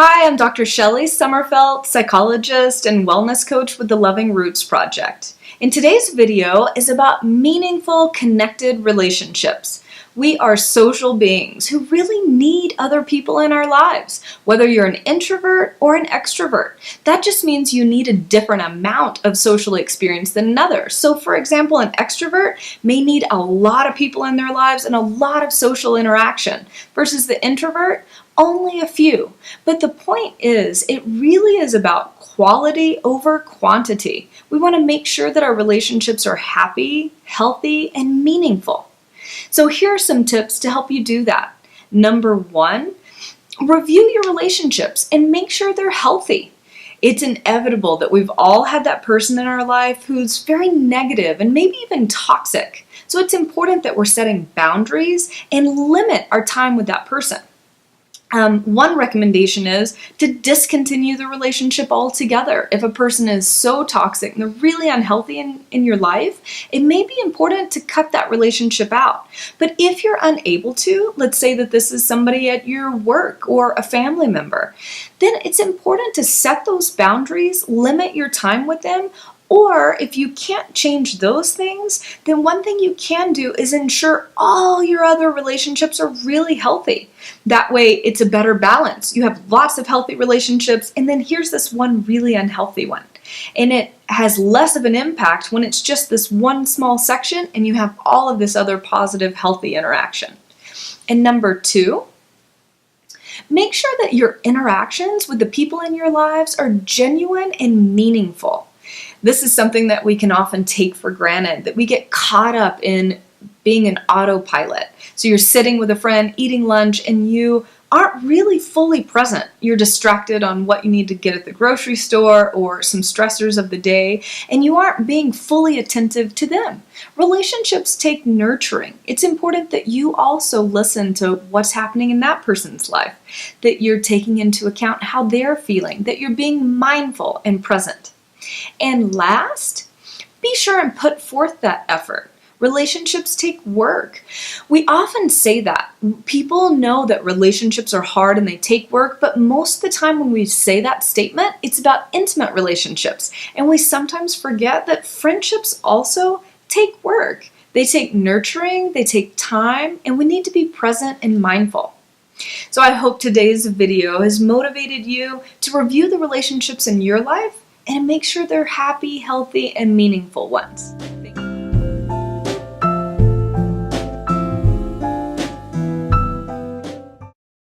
Hi, I'm Dr. Shelley Sommerfeldt, psychologist and wellness coach with the Loving Roots Project. And today's video is about meaningful, connected relationships. We are social beings who really need other people in our lives, whether you're an introvert or an extrovert. That just means you need a different amount of social experience than another. So for example, an extrovert may need a lot of people in their lives and a lot of social interaction, versus the introvert, only a few. But the point is, it really is about quality over quantity. We want to make sure that our relationships are happy, healthy, and meaningful. So here are some tips to help you do that. Number one, review your relationships and make sure they're healthy. It's inevitable that we've all had that person in our life who's very negative and maybe even toxic. So it's important that we're setting boundaries and limit our time with that person. One recommendation is to discontinue the relationship altogether. If a person is so toxic and they're really unhealthy in your life, it may be important to cut that relationship out. But if you're unable to, let's say that this is somebody at your work or a family member, then it's important to set those boundaries, limit your time with them. Or if you can't change those things, then one thing you can do is ensure all your other relationships are really healthy. That way it's a better balance. You have lots of healthy relationships, and then here's this one really unhealthy one. And it has less of an impact when it's just this one small section and you have all of this other positive, healthy interaction. And number two, make sure that your interactions with the people in your lives are genuine and meaningful. This is something that we can often take for granted, that we get caught up in being an autopilot. So you're sitting with a friend, eating lunch, and you aren't really fully present. You're distracted on what you need to get at the grocery store or some stressors of the day, and you aren't being fully attentive to them. Relationships take nurturing. It's important that you also listen to what's happening in that person's life, that you're taking into account how they're feeling, that you're being mindful and present. And last, be sure and put forth that effort. Relationships take work. We often say that. People know that relationships are hard and they take work, but most of the time when we say that statement, it's about intimate relationships. And we sometimes forget that friendships also take work. They take nurturing, they take time, and we need to be present and mindful. So I hope today's video has motivated you to review the relationships in your life and make sure they're happy, healthy, and meaningful ones.